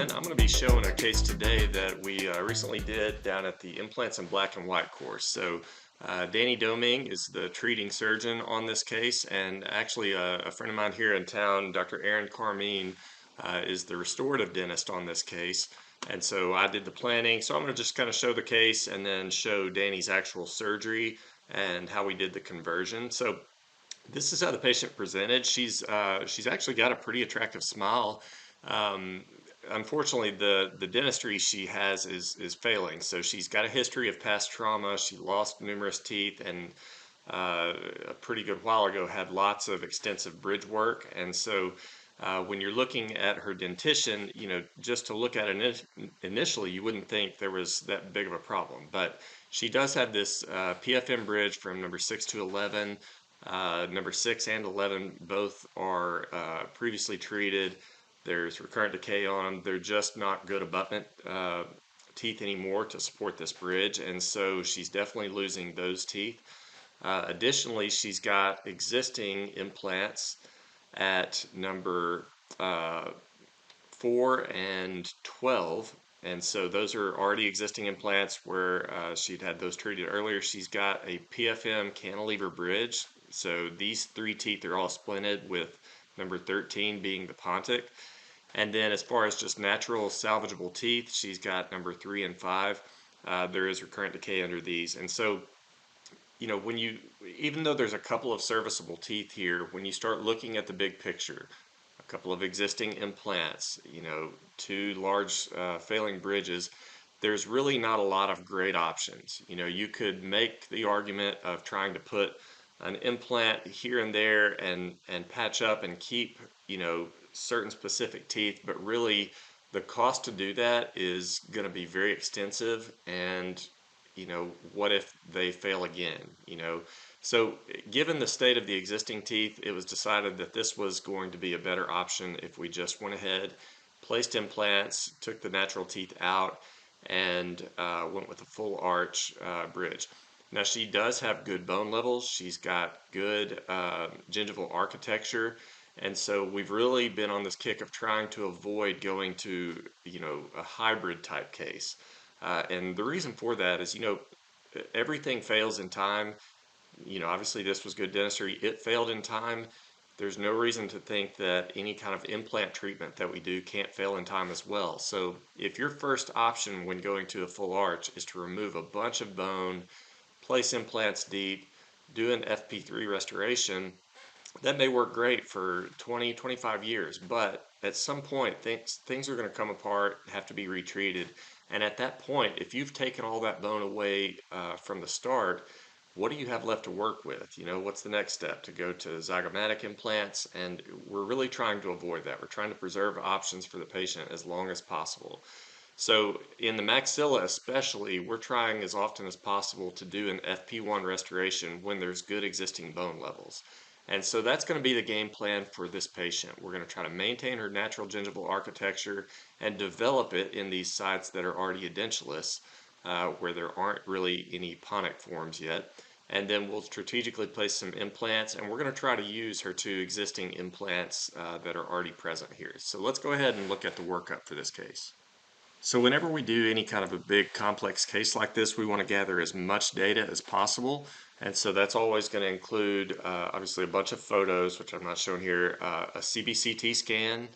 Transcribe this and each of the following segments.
everyone. I'm going to be showing a case today that we recently did down at the Implants in Black and White course. So Danny Domingue is the treating surgeon on this case, and actually a friend of mine here in town, Dr. Aaron Carmine, is the restorative dentist on this case. And so I did the planning. So I'm going to just kind of show the case and then show Danny's actual surgery and how we did the conversion. So this is how the patient presented. She's actually got a pretty attractive smile. Um, Unfortunately, the dentistry she has is failing. So she's got a history of past trauma. She lost numerous teeth, and a pretty good while ago had lots of extensive bridge work. And so when you're looking at her dentition, just to look at it initially, you wouldn't think there was that big of a problem. But she does have this PFM bridge from number 6 to 11. Number 6 and 11 both are previously treated. There's recurrent decay on them. They're just not good abutment teeth anymore to support this bridge, and so she's definitely losing those teeth. Additionally, she's got existing implants at number 4 and 12, and so those are already existing implants where she'd had those treated earlier. She's got a PFM cantilever bridge, so these 3 teeth are all splinted, with number 13 being the pontic. And then as far as just natural salvageable teeth, she's got number 3 and 5. There is recurrent decay under these. And so, even though there's a couple of serviceable teeth here, when you start looking at the big picture, a couple of existing implants, 2 large failing bridges, there's really not a lot of great options. You could make the argument of trying to put an implant here and there and patch up and keep, certain specific teeth, but really the cost to do that is going to be very extensive. And what if they fail again? So given the state of the existing teeth, it was decided that this was going to be a better option if we just went ahead, placed implants, took the natural teeth out, and went with a full arch bridge. Now, she does have good bone levels. She's got good gingival architecture. And so we've really been on this kick of trying to avoid going to, a hybrid type case. And the reason for that is, everything fails in time. Obviously this was good dentistry. It failed in time. There's no reason to think that any kind of implant treatment that we do can't fail in time as well. So if your first option when going to a full arch is to remove a bunch of bone, place implants deep, do an FP3 restoration, that may work great for 20, 25 years, but at some point things are going to come apart, have to be retreated. And at that point, if you've taken all that bone away from the start, what do you have left to work with? What's the next step? To go to zygomatic implants? And we're really trying to avoid that. We're trying to preserve options for the patient as long as possible. So in the maxilla especially, we're trying as often as possible to do an FP1 restoration when there's good existing bone levels. And so that's going to be the game plan for this patient. We're going to try to maintain her natural gingival architecture and develop it in these sites that are already edentulous, where there aren't really any ponic forms yet. And then we'll strategically place some implants, and we're going to try to use her 2 existing implants that are already present here. So let's go ahead and look at the workup for this case. So whenever we do any kind of a big complex case like this, we want to gather as much data as possible. And so that's always going to include obviously a bunch of photos, which I'm not showing here, a CBCT scan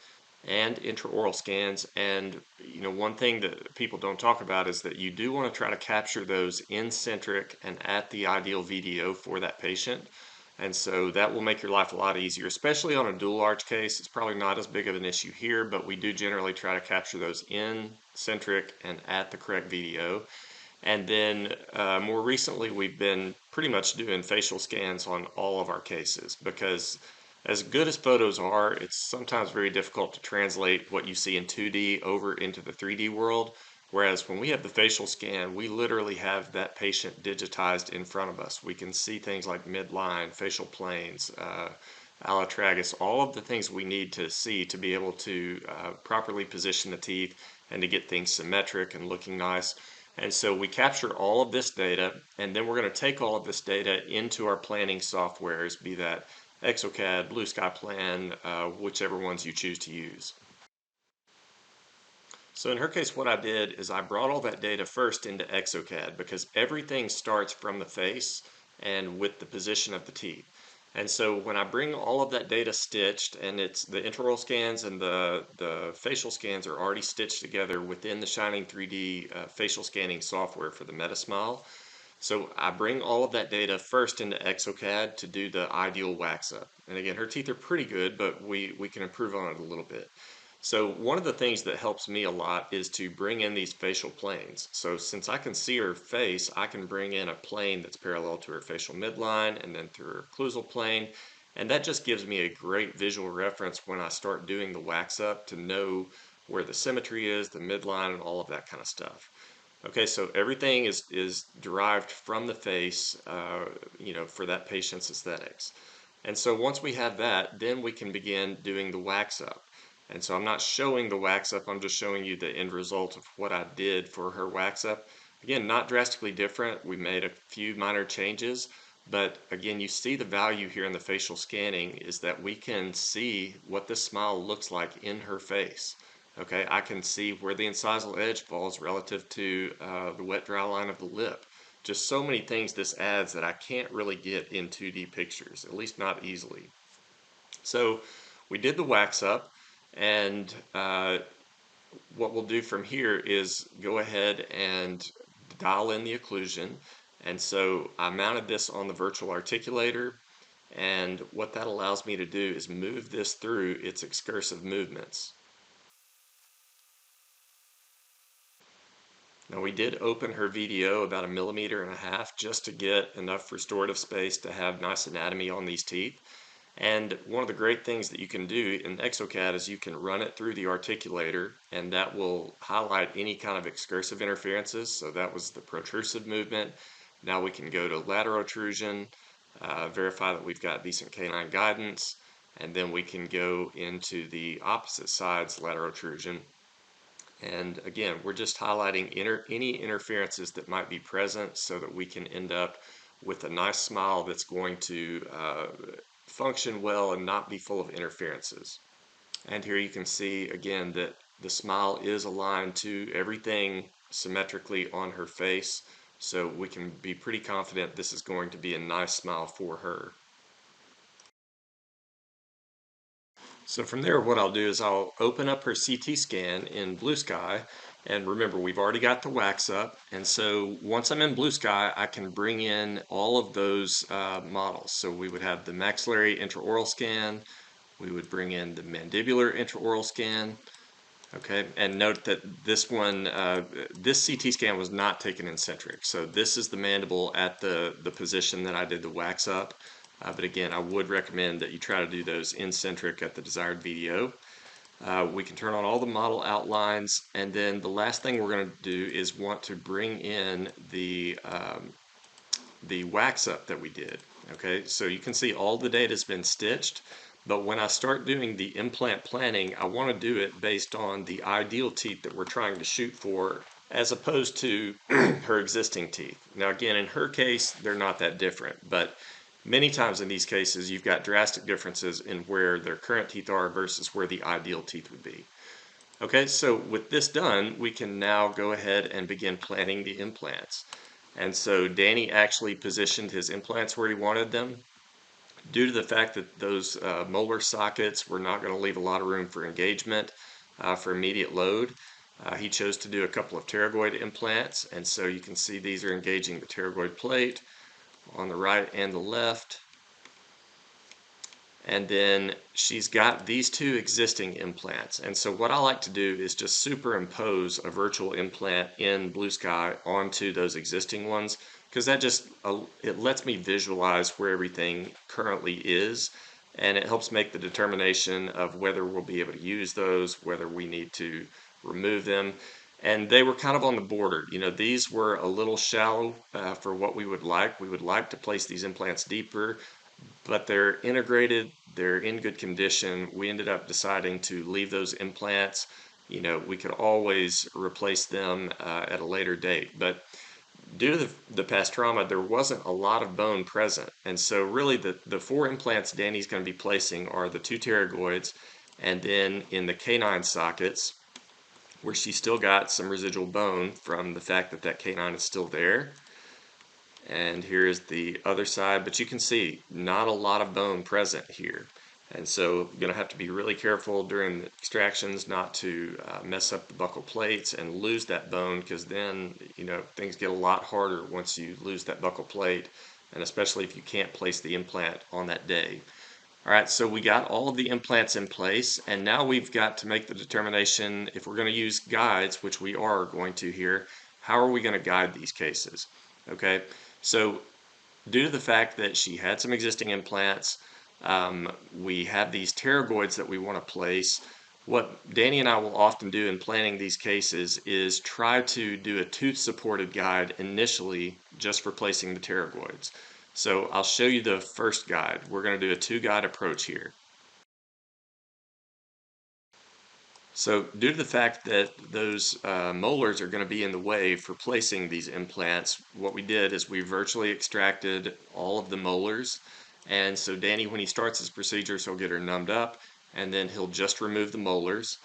and intraoral scans. And one thing that people don't talk about is that you do want to try to capture those in-centric and at the ideal VDO for that patient. And so that will make your life a lot easier, especially on a dual arch case. It's probably not as big of an issue here, but we do generally try to capture those in-centric and at the correct VDO. And then more recently, we've been pretty much doing facial scans on all of our cases, because as good as photos are, it's sometimes very difficult to translate what you see in 2D over into the 3D world. Whereas when we have the facial scan, we literally have that patient digitized in front of us. We can see things like midline, facial planes, allotragus, all of the things we need to see to be able to properly position the teeth and to get things symmetric and looking nice. And so we capture all of this data, and then we're going to take all of this data into our planning softwares, be that exocad, blue sky plan, whichever ones you choose to use. So in her case, what I did is I brought all that data first into exocad because everything starts from the face and with the position of the teeth. And so when I bring all of that data stitched, and it's the intraoral scans and the facial scans are already stitched together within the Shining 3D facial scanning software for the MetaSmile. So I bring all of that data first into exocad to do the ideal wax up. And again, her teeth are pretty good, but we can improve on it a little bit. So one of the things that helps me a lot is to bring in these facial planes. So since I can see her face, I can bring in a plane that's parallel to her facial midline and then through her occlusal plane. And that just gives me a great visual reference when I start doing the wax up to know where the symmetry is, the midline, and all of that kind of stuff. Okay, so everything is derived from the face, for that patient's aesthetics. And so once we have that, then we can begin doing the wax up. And so I'm not showing the wax up, I'm just showing you the end result of what I did for her wax up. Again, not drastically different. We made a few minor changes, but again, you see the value here in the facial scanning is that we can see what this smile looks like in her face. Okay, I can see where the incisal edge falls relative to the wet dry line of the lip. Just so many things this adds that I can't really get in 2D pictures, at least not easily. So we did the wax up, and what we'll do from here is go ahead and dial in the occlusion. And so I mounted this on the virtual articulator, and what that allows me to do is move this through its excursive movements. Now we did open her VDO about 1.5 millimeters just to get enough restorative space to have nice anatomy on these teeth. And one of the great things that you can do in exocad is you can run it through the articulator, and that will highlight any kind of excursive interferences. So that was the protrusive movement. Now we can go to lateral occlusion, verify that we've got decent canine guidance, and then we can go into the opposite side's lateral occlusion. And again, we're just highlighting any interferences that might be present so that we can end up with a nice smile that's going to function well and not be full of interferences. And here you can see again that the smile is aligned to everything symmetrically on her face, so we can be pretty confident this is going to be a nice smile for her. So from there, what I'll do is I'll open up her CT scan in Blue Sky. And remember, we've already got the wax up. And so once I'm in Blue Sky, I can bring in all of those models. So we would have the maxillary intraoral scan. We would bring in the mandibular intraoral scan. Okay, and note that this one, this CT scan was not taken in centric. So this is the mandible at the position that I did the wax up. But again, I would recommend that you try to do those in centric at the desired VDO. We can turn on all the model outlines, and then the last thing we're going to do is want to bring in the wax up that we did. Okay, so you can see all the data has been stitched, but when I start doing the implant planning, I want to do it based on the ideal teeth that we're trying to shoot for, as opposed to her existing teeth. Now again, in her case, they're not that different, but many times in these cases, you've got drastic differences in where their current teeth are versus where the ideal teeth would be. Okay, so with this done, we can now go ahead and begin planning the implants. And so Danny actually positioned his implants where he wanted them. Due to the fact that those molar sockets were not going to leave a lot of room for engagement for immediate load, he chose to do a couple of pterygoid implants. And so you can see these are engaging the pterygoid plate on the right and the left. And then she's got these two existing implants. And so what I like to do is just superimpose a virtual implant in Blue Sky onto those existing ones, because that just it lets me visualize where everything currently is, and it helps make the determination of whether we'll be able to use those, whether we need to remove them. And they were kind of on the border. You know, these were a little shallow for what we would like. We would like to place these implants deeper, but they're integrated, they're in good condition. We ended up deciding to leave those implants. You know, we could always replace them at a later date, but due to the past trauma, there wasn't a lot of bone present. And so really the 4 implants Danny's going to be placing are the 2 pterygoids, and then in the canine sockets, where she's still got some residual bone from the fact that that canine is still there. And here's the other side, but you can see not a lot of bone present here. And so you're going to have to be really careful during the extractions not to mess up the buccal plates and lose that bone, because then, you know, things get a lot harder once you lose that buccal plate, and especially if you can't place the implant on that day. All right, so we got all of the implants in place, and now we've got to make the determination if we're going to use guides, which we are going to here, how are we going to guide these cases? Okay, so due to the fact that she had some existing implants, we have these pterygoids that we want to place. What Danny and I will often do in planning these cases is try to do a tooth-supported guide initially just for placing the pterygoids. So I'll show you the first guide. We're going to do a two-guide approach here. So due to the fact that those molars are going to be in the way for placing these implants, what we did is we virtually extracted all of the molars. And so Danny, when he starts his procedures, he'll get her numbed up, and then he'll just remove the molars.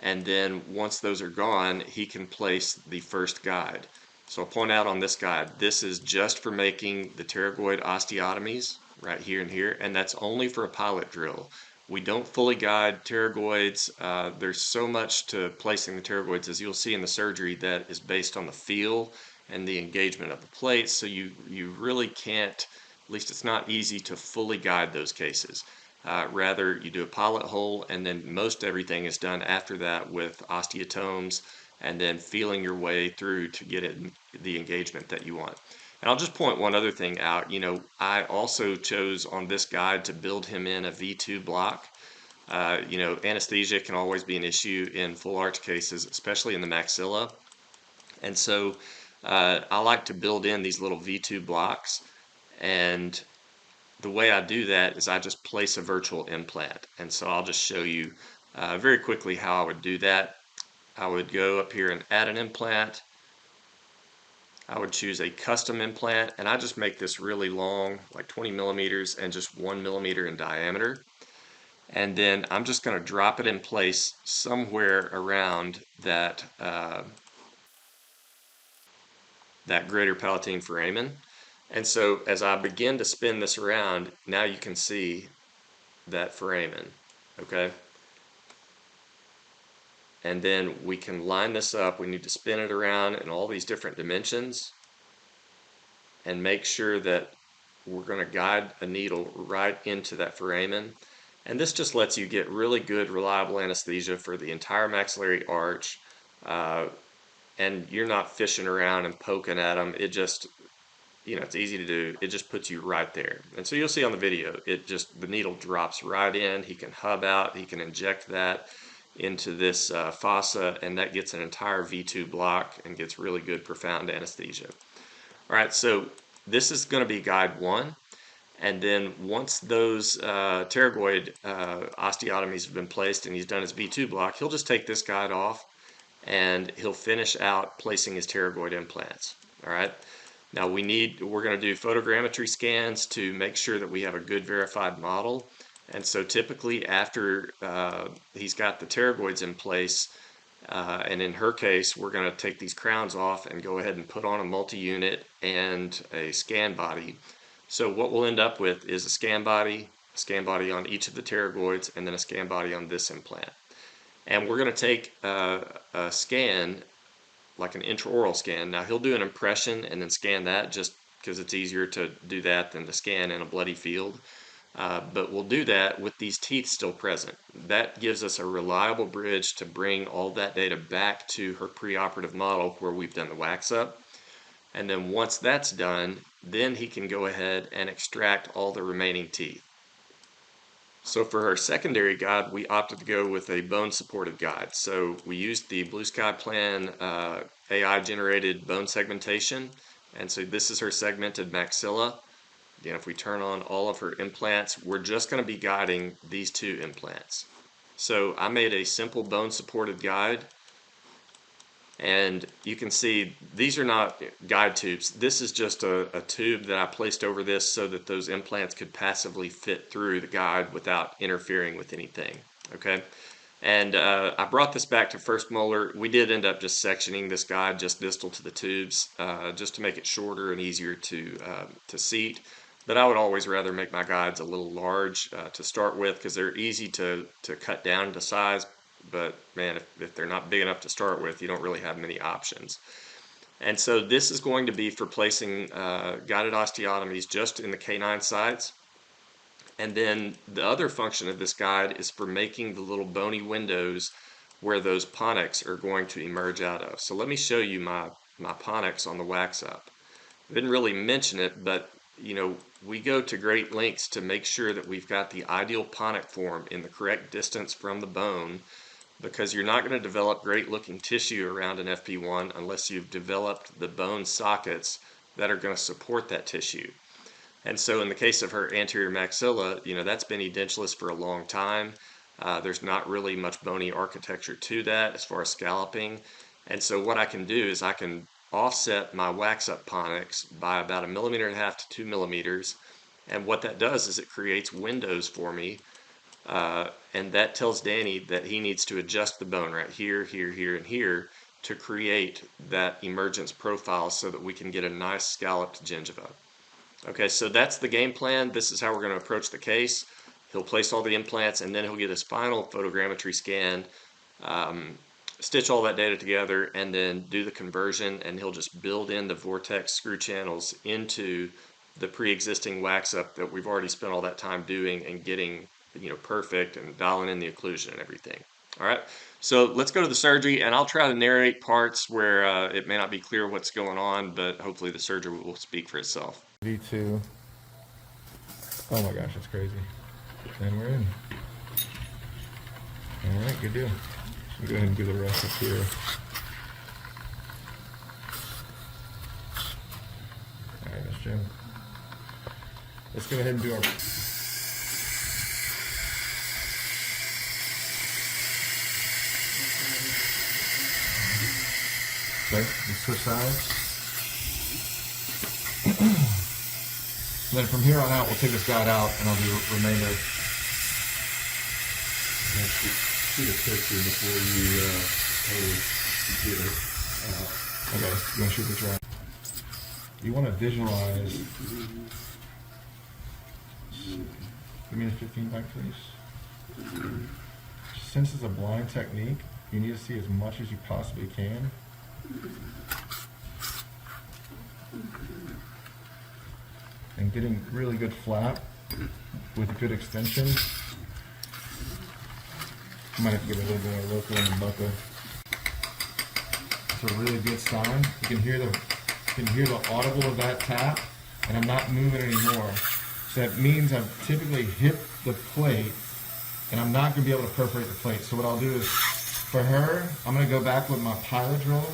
And then once those are gone, he can place the first guide. So I'll point out on this guide, this is just for making the pterygoid osteotomies right here and here, and that's only for a pilot drill. We don't fully guide pterygoids. There's so much to placing the pterygoids, as you'll see in the surgery, that is based on the feel and the engagement of the plates. So you really can't, at least it's not easy to fully guide those cases. Rather, you do a pilot hole, and then most everything is done after that with osteotomes, and then feeling your way through to get it the engagement that you want. And I'll just point one other thing out. You know, I also chose on this guide to build him in a V2 block. You know, anesthesia can always be an issue in full arch cases, especially in the maxilla. And so I like to build in these little V2 blocks. And the way I do that is I just place a virtual implant. And so I'll just show you very quickly how I would do that. I would go up here and add an implant. I would choose a custom implant, and I just make this really long, like 20 millimeters and just 1 millimeter in diameter. And then I'm just going to drop it in place somewhere around that that greater palatine foramen. And so as I begin to spin this around, now you can see that foramen, okay? And then we can line this up. We need to spin it around in all these different dimensions and make sure that we're going to guide a needle right into that foramen. And this just lets you get really good, reliable anesthesia for the entire maxillary arch. And you're not fishing around and poking at them. It just, you know, it's easy to do. It just puts you right there. And so you'll see on the video, it just, the needle drops right in. He can hub out, he can inject that into this fossa, and that gets an entire V2 block and gets really good, profound anesthesia. All right, so this is going to be guide 1. And then once those pterygoid osteotomies have been placed and he's done his V2 block, he'll just take this guide off and he'll finish out placing his pterygoid implants. All right. Now we're going to do photogrammetry scans to make sure that we have a good verified model. And so typically after he's got the pterygoids in place, and in her case, we're going to take these crowns off and go ahead and put on a multi-unit and a scan body. So what we'll end up with is a scan body on each of the pterygoids, and then a scan body on this implant. And we're going to take a scan, like an intraoral scan. Now he'll do an impression and then scan that, just because it's easier to do that than to scan in a bloody field. But we'll do that with these teeth still present. That gives us a reliable bridge to bring all that data back to her preoperative model where we've done the wax up. And then once that's done, then he can go ahead and extract all the remaining teeth. So for our secondary guide, we opted to go with a bone-supported guide. So we used the Blue Sky Plan AI-generated bone segmentation. And so this is her segmented maxilla. Again, if we turn on all of her implants, we're just going to be guiding these 2 implants. So I made a simple bone-supported guide. And you can see these are not guide tubes. This is just a tube that I placed over this so that those implants could passively fit through the guide without interfering with anything. Okay. And I brought this back to first molar. We did end up just sectioning this guide just distal to the tubes, just to make it shorter and easier to seat. But I would always rather make my guides a little large to start with, because they're easy to cut down to size. But man, if they're not big enough to start with, you don't really have many options. And so this is going to be for placing guided osteotomies just in the canine sites. And then the other function of this guide is for making the little bony windows where those ponics are going to emerge out of. So let me show you my ponics on the wax up. I didn't really mention it, but you know, we go to great lengths to make sure that we've got the ideal ponic form in the correct distance from the bone, because you're not going to develop great looking tissue around an FP1 unless you've developed the bone sockets that are going to support that tissue. And so in the case of her anterior maxilla, you know, that's been edentulous for a long time. There's not really much bony architecture to that as far as scalloping. And so what I can do is I can offset my wax up ponics by about 1.5 millimeters to 2 millimeters. And what that does is it creates windows for me. And that tells Danny that he needs to adjust the bone right here, here, here, and here to create that emergence profile so that we can get a nice scalloped gingiva. Okay, so that's the game plan. This is how we're going to approach the case. He'll place all the implants, and then he'll get his final photogrammetry scan, stitch all that data together, and then do the conversion, and he'll just build in the vortex screw channels into the pre-existing wax up that we've already spent all that time doing and getting, you know, perfect, and dialing in the occlusion and everything. All right, so let's go to the surgery, and I'll try to narrate parts where it may not be clear what's going on, but hopefully the surgery will speak for itself. V2. Oh my gosh, that's crazy. And we're in. Alright, good deal. We'll go ahead and do the rest up here. Alright, Miss Jim. Let's go ahead and do our... Okay, let's switch sides. And then from here on out, we'll take this guide out, and I'll do the remainder. Shoot a picture before you get it out. Okay, you want to shoot this right? You want to visualize. Give me the 15 back, please. Since it's a blind technique, you need to see as much as you possibly can. And getting really good flap with good extension. Might have to give it a little bit more local in the buckle. It's a really good sign. You can hear the audible of that tap, and I'm not moving anymore. So that means I've typically hit the plate, and I'm not going to be able to perforate the plate. So what I'll do is, for her, I'm going to go back with my pilot drill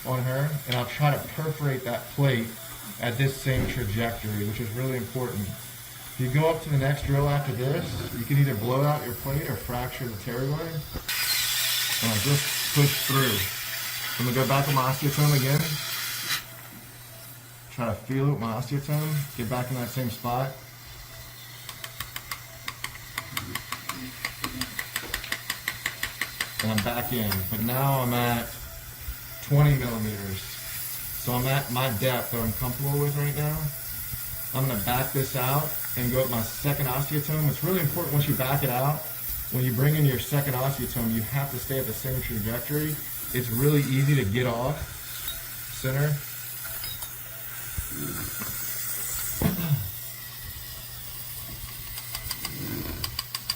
on her, and I'll try to perforate that plate at this same trajectory, which is really important. If you go up to the next drill after this, you can either blow out your plate or fracture the pterygoid. And I just push through. I'm gonna go back to my osteotome again. Try to feel it with my osteotome. Get back in that same spot. And I'm back in. But now I'm at 20 millimeters. So I'm at my depth that I'm comfortable with right now. I'm going to back this out and go up my second osteotome. It's really important once you back it out, when you bring in your second osteotome, you have to stay at the same trajectory. It's really easy to get off center.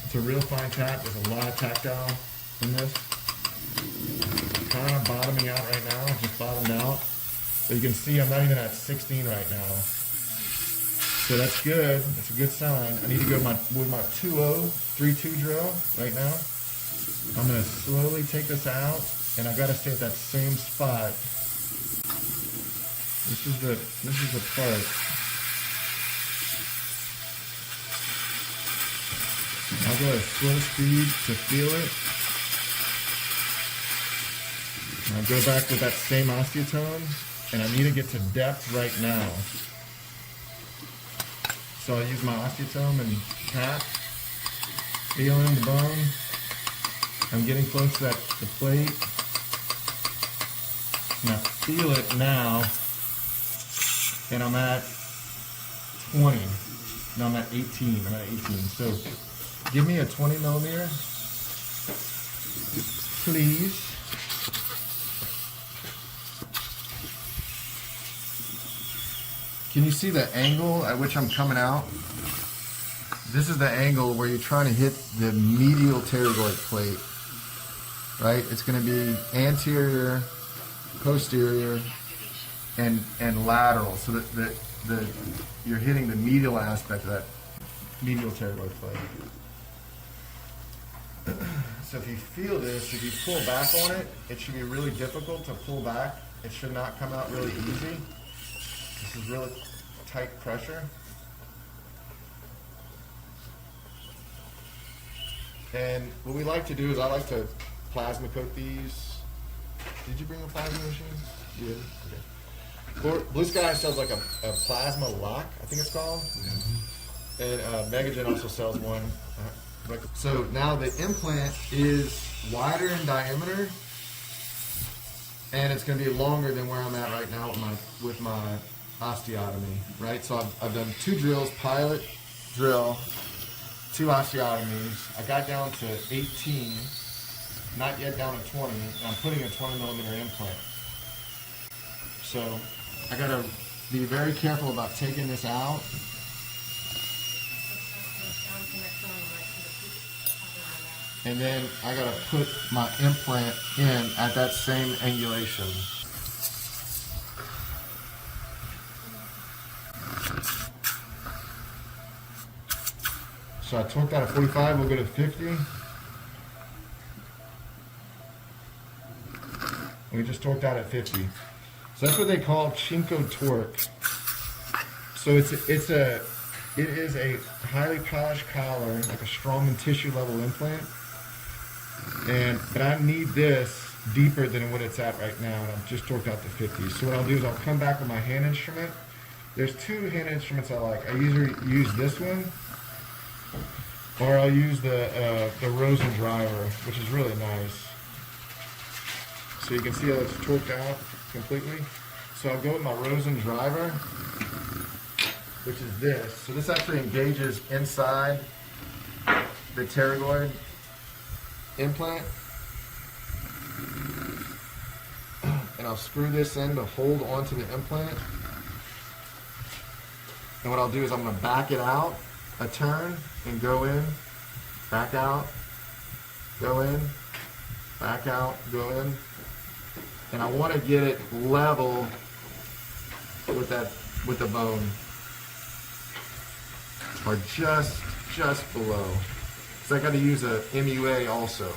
It's a real fine tap. There's a lot of tactile in this. Kind of bottoming out right now, just bottomed out. But you can see I'm not even at 16 right now. So that's good. That's a good sign. I need to go with my 2-0, 3-2 drill right now. I'm going to slowly take this out, and I've got to stay at that same spot. This is the part. I'll go at slow speed to feel it. I'll go back with that same osteotome, and I need to get to depth right now. So I'll use my osteotome and tap, feeling the bone. I'm getting close to the plate. And I feel it now. And I'm at 20. No, I'm at 18. I'm at 18. So give me a 20 millimeter, please. Can you see the angle at which I'm coming out? This is the angle where you're trying to hit the medial pterygoid plate, right? It's going to be anterior, posterior, and lateral, so that you're hitting the medial aspect of that medial pterygoid plate. So if you feel this, if you pull back on it, it should be really difficult to pull back. It should not come out really easy. This is really tight pressure. And what we like to do is I like to plasma coat these. Did you bring a plasma machine? You did? Okay. Blue Sky sells like a plasma lock, I think it's called. And Megagen also sells one. So now the implant is wider in diameter, and it's going to be longer than where I'm at right now with my osteotomy, right? So I've done 2 drills, pilot drill, 2 osteotomies. I got down to 18, not yet down to 20, and I'm putting a 20 millimeter implant. So I got to be very careful about taking this out. And then I got to put my implant in at that same angulation. So I torqued out at 45, we'll go to 50. We just torqued out at 50. So that's what they call Chinko torque. So it is a highly polished collar, like a Straumann tissue level implant. But I need this deeper than what it's at right now, and I've just torqued out to 50. So what I'll do is I'll come back with my hand instrument. There's 2 hand instruments I like. I usually use this one, or I'll use the Rosen driver, which is really nice. So you can see how it's torqued out completely. So I'll go with my Rosen driver, which is this. So this actually engages inside the pterygoid implant. And I'll screw this in to hold onto the implant. And what I'll do is I'm going to back it out a turn and go in, back out, go in, back out, go in. And I want to get it level with the bone, or just below. So I got to use a MUA also.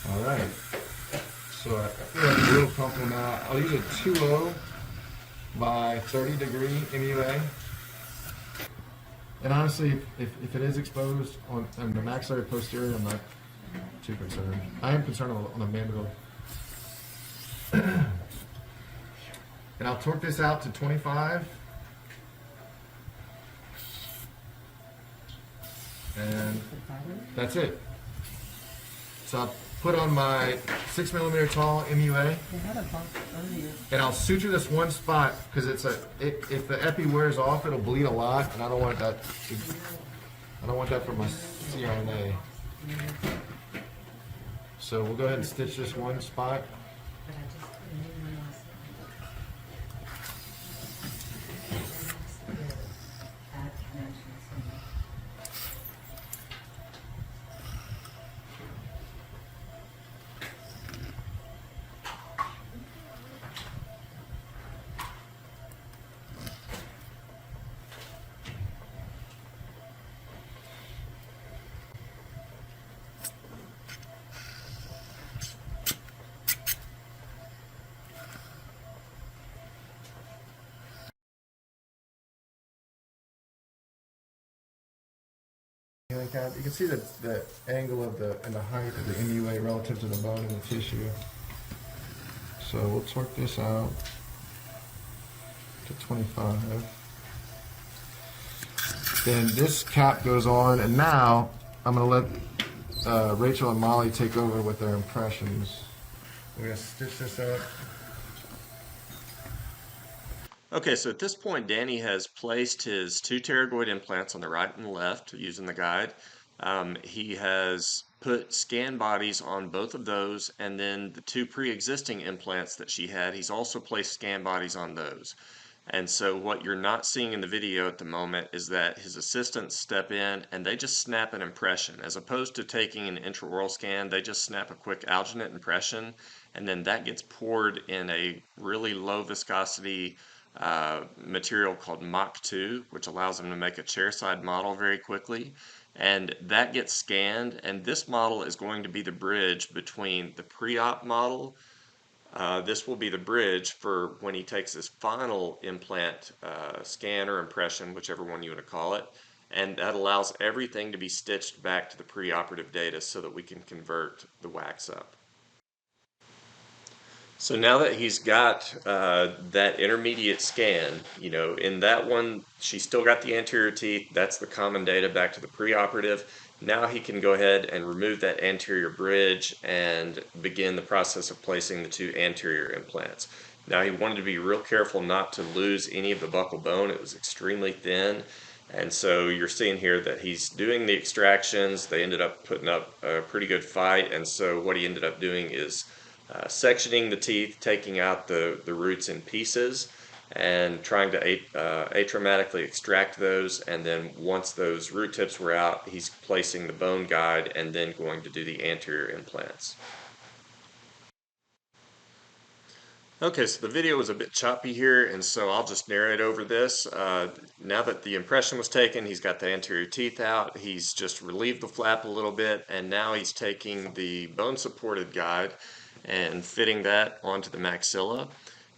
All right. So I feel like I'm real comfortable now. I'll use a 2.0 by 30 degree MUA. And honestly, if it is exposed on the maxillary posterior, I'm not too concerned. I am concerned on the mandible. And I'll torque this out to 25. And that's it. So I'll put on my 6 millimeter tall MUA. And I'll suture this one spot because if the epi wears off, it'll bleed a lot, and I don't want that for my CRNA. So we'll go ahead and stitch this one spot. Like that. You can see the angle of and the height of the MUA relative to the bone and the tissue. So we'll torque this out to 25. Then this cap goes on, and now I'm going to let Rachel and Molly take over with their impressions. We're gonna stitch this up. Okay, so at this point, Danny has placed his two pterygoid implants on the right and left using the guide. He has put scan bodies on both of those, and then the two pre-existing implants that she had, he's also placed scan bodies on those. And so what you're not seeing in the video at the moment is that his assistants step in and they just snap an impression. As opposed to taking an intraoral scan, they just snap a quick alginate impression, and then that gets poured in a really low viscosity material called Mach 2, which allows them to make a chairside model very quickly. And that gets scanned, and this model is going to be the bridge between the pre-op model. This will be the bridge for when he takes his final implant scan or impression, whichever one you want to call it, and that allows everything to be stitched back to the preoperative data so that we can convert the wax up. So now that he's got that intermediate scan, in that one, she's still got the anterior teeth. That's the common data back to the preoperative. Now he can go ahead and remove that anterior bridge and begin the process of placing the two anterior implants. Now he wanted to be real careful not to lose any of the buccal bone. It was extremely thin. And so you're seeing here that he's doing the extractions. They ended up putting up a pretty good fight. And so what he ended up doing is sectioning the teeth, taking out the roots in pieces, and trying to atraumatically extract those. And then once those root tips were out, he's placing the bone guide and then going to do the anterior implants. Okay, so the video was a bit choppy here, and so I'll just narrate over this. Now that the impression was taken, he's got the anterior teeth out, he's just relieved the flap a little bit, and now he's taking the bone-supported guide and fitting that onto the maxilla.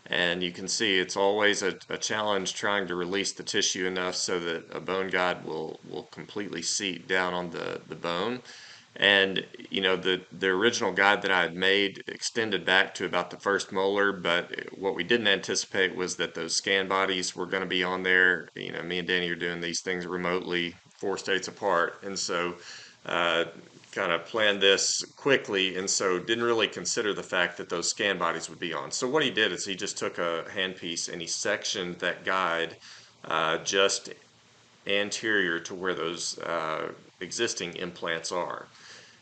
And you can see it's always a challenge trying to release the tissue enough so that a bone guide will completely seat down on the bone. And the original guide that I had made extended back to about the first molar, but what we didn't anticipate was that those scan bodies were going to be on there. Me and Danny are doing these things remotely 4 states apart, and so kind of planned this quickly, and so didn't really consider the fact that those scan bodies would be on. So what he did is he just took a handpiece and he sectioned that guide just anterior to where those existing implants are.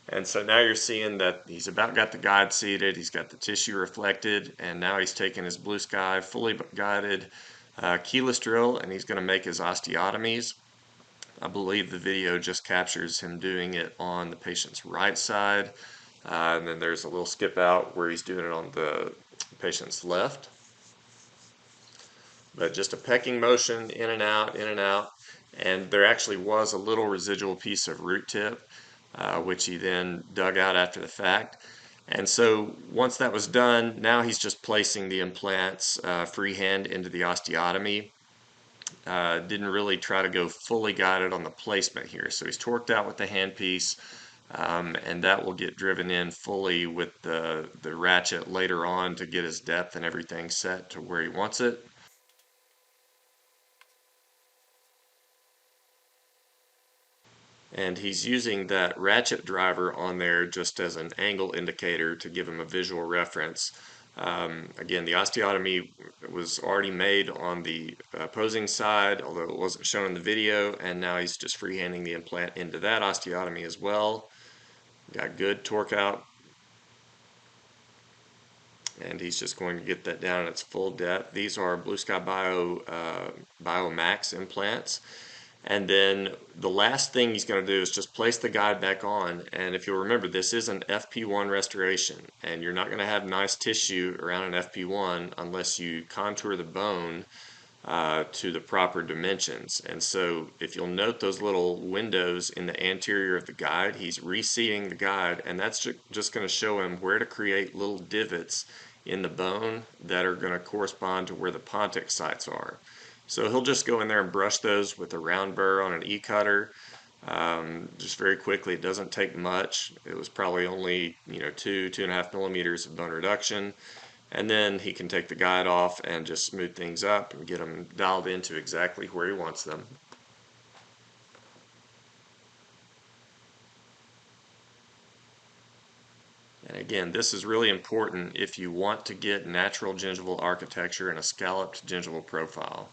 And so now you're seeing that he's about got the guide seated, he's got the tissue reflected, and now he's taking his blue sky fully guided keyless drill and he's going to make his osteotomies. I believe the video just captures him doing it on the patient's right side, and then there's a little skip out where he's doing it on the patient's left. But just a pecking motion, in and out, in and out, and there actually was a little residual piece of root tip, which he then dug out after the fact. And so once that was done, now he's just placing the implants freehand into the osteotomy. Didn't really try to go fully guided on the placement here. So he's torqued out with the handpiece, and that will get driven in fully with the ratchet later on to get his depth and everything set to where he wants it. And he's using that ratchet driver on there just as an angle indicator to give him a visual reference. Again, the osteotomy was already made on the opposing side, although it wasn't shown in the video, and now he's just freehanding the implant into that osteotomy as well. Got good torque out, and he's just going to get that down at its full depth. These are Blue Sky Bio Max implants. And then the last thing he's going to do is just place the guide back on. And if you'll remember, this is an FP1 restoration, and you're not going to have nice tissue around an FP1 unless you contour the bone to the proper dimensions. And so if you'll note those little windows in the anterior of the guide, he's reseating the guide, and that's just going to show him where to create little divots in the bone that are going to correspond to where the pontic sites are. So he'll just go in there and brush those with a round burr on an E-cutter, just very quickly. It doesn't take much. It was probably only 2.5 millimeters of bone reduction, and then he can take the guide off and just smooth things up and get them dialed into exactly where he wants them. And again, this is really important if you want to get natural gingival architecture and a scalloped gingival profile.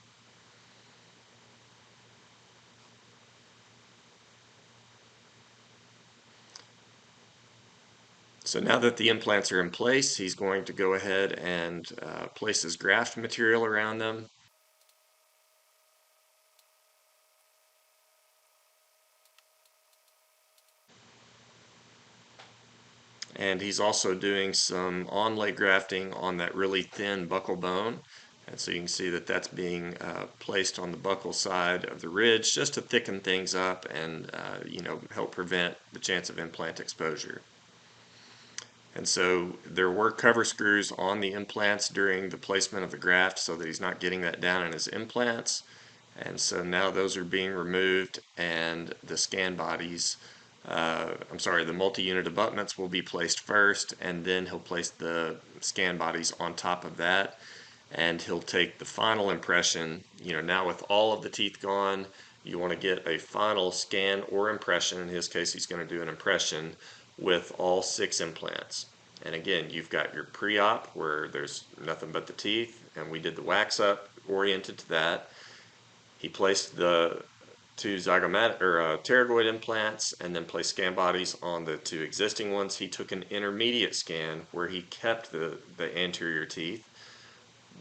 So now that the implants are in place, he's going to go ahead and place his graft material around them. And he's also doing some onlay grafting on that really thin buccal bone. And so you can see that that's being placed on the buccal side of the ridge just to thicken things up and help prevent the chance of implant exposure. And so there were cover screws on the implants during the placement of the graft so that he's not getting that down in his implants. And so now those are being removed and the scan bodies, the multi-unit abutments will be placed first, and then he'll place the scan bodies on top of that. And he'll take the final impression, now with all of the teeth gone, you want to get a final scan or impression. In his case, he's going to do an impression with all 6 implants. And again, you've got your pre-op where there's nothing but the teeth, and we did the wax up oriented to that. He placed the 2 pterygoid implants and then placed scan bodies on the 2 existing ones. He took an intermediate scan where he kept the anterior teeth.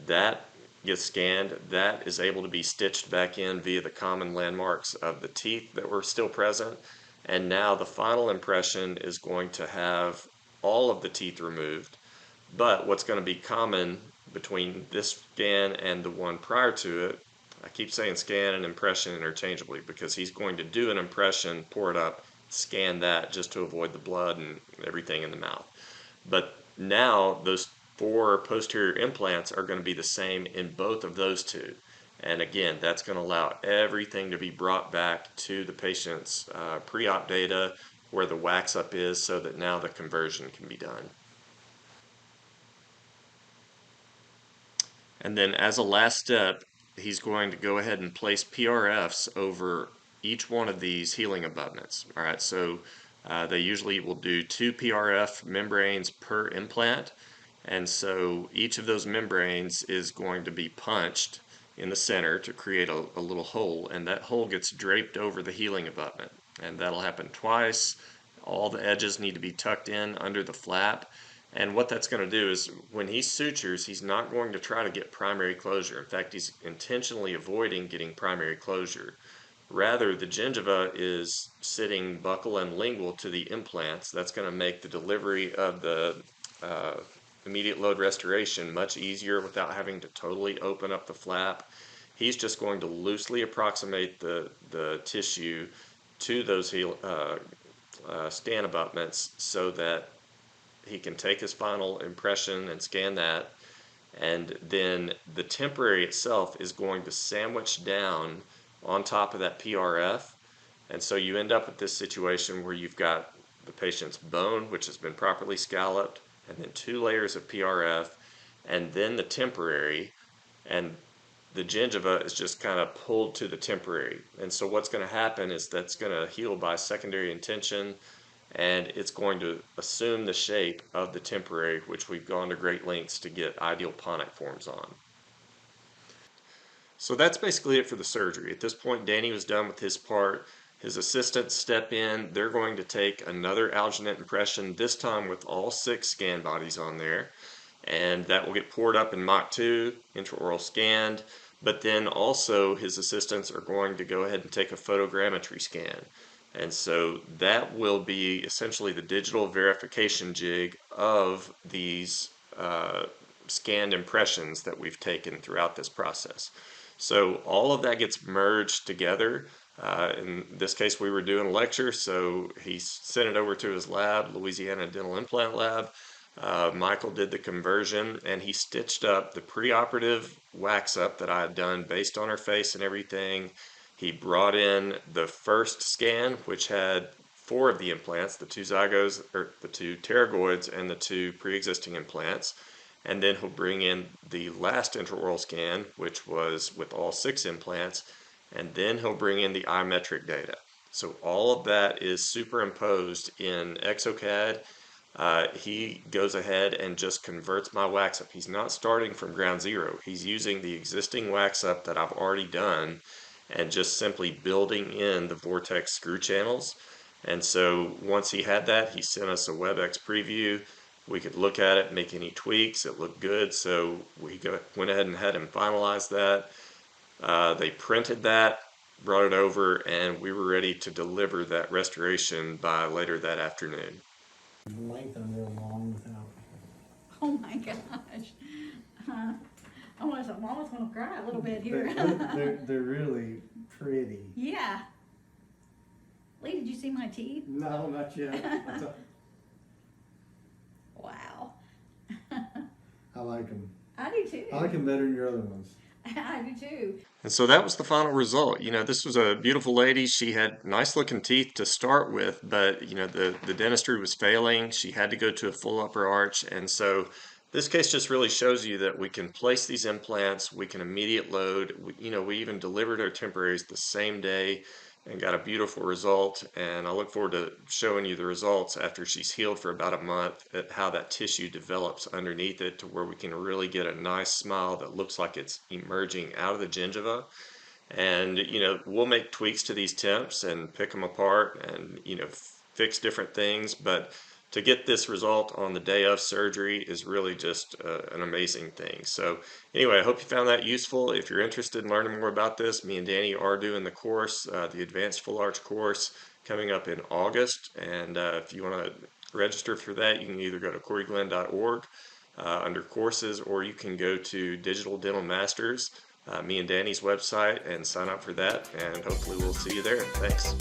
That gets scanned. That is able to be stitched back in via the common landmarks of the teeth that were still present. And now the final impression is going to have all of the teeth removed. But what's going to be common between this scan and the one prior to it, I keep saying scan and impression interchangeably because he's going to do an impression, pour it up, scan that just to avoid the blood and everything in the mouth. But now those 4 posterior implants are going to be the same in both of those 2. And again, that's going to allow everything to be brought back to the patient's pre-op data where the wax up is so that now the conversion can be done. And then as a last step, he's going to go ahead and place PRFs over each one of these healing abutments. All right, so they usually will do 2 PRF membranes per implant. And so each of those membranes is going to be punched in the center to create a little hole, and that hole gets draped over the healing abutment. And that'll happen twice. All the edges need to be tucked in under the flap. And what that's going to do is when he sutures, he's not going to try to get primary closure. In fact, he's intentionally avoiding getting primary closure. Rather, the gingiva is sitting buccal and lingual to the implants. That's going to make the delivery of the immediate load restoration much easier without having to totally open up the flap. He's just going to loosely approximate the tissue to those scan abutments so that he can take his final impression and scan that, and then the temporary itself is going to sandwich down on top of that PRF, and so you end up with this situation where you've got the patient's bone, which has been properly scalloped, and then 2 layers of PRF, and then the temporary, and the gingiva is just kind of pulled to the temporary. And so what's going to happen is that's going to heal by secondary intention, and it's going to assume the shape of the temporary, which we've gone to great lengths to get ideal ponic forms on. So that's basically it for the surgery. At this point, Danny was done with his part. His assistants step in. They're going to take another alginate impression, this time with all 6 scan bodies on there. And that will get poured up in Mach 2, intraoral scanned. But then also his assistants are going to go ahead and take a photogrammetry scan. And so that will be essentially the digital verification jig of these scanned impressions that we've taken throughout this process. So all of that gets merged together. In this case, we were doing a lecture, so he sent it over to his lab, Louisiana Dental Implant Lab. Michael did the conversion, and he stitched up the preoperative wax up that I had done based on her face and everything. He brought in the first scan, which had 4 of the implants, the 2 zygos, or the 2 pterygoids, and the 2 pre-existing implants. And then he'll bring in the last intraoral scan, which was with all 6 implants, and then he'll bring in the iMetric data. So all of that is superimposed in exocad. he goes ahead and just converts my wax up. He's not starting from ground zero. He's using the existing wax up that I've already done and just simply building in the vortex screw channels. And so once he had that, he sent us a WebEx preview. We could look at it, make any tweaks. It looked good, so we went ahead and had him finalize that. They printed that, brought it over, and we were ready to deliver that restoration by later that afternoon. Lengthen real long without. Oh my gosh. I almost want to cry a little bit here. They're really pretty. Yeah. Lee, did you see my teeth? No, not yet. Wow. I like them. I do too. I like them better than your other ones. I do too. And so that was the final result. You know, this was a beautiful lady. She had nice looking teeth to start with, but you know, the dentistry was failing. She had to go to a full upper arch. And so this case just really shows you that we can place these implants, we can immediate load. We even delivered our temporaries the same day and got a beautiful result. And I look forward to showing you the results after she's healed for about a month, at how that tissue develops underneath it to where we can really get a nice smile that looks like it's emerging out of the gingiva. And we'll make tweaks to these temps and pick them apart and fix different things, but to get this result on the day of surgery is really just an amazing thing. So anyway, I hope you found that useful. If you're interested in learning more about this, me and Danny are doing the course, the Advanced Full Arch course, coming up in August. And if you want to register for that, you can either go to coryglenn.org under courses, or you can go to Digital Dental Masters, me and Danny's website, and sign up for that. And hopefully we'll see you there. Thanks.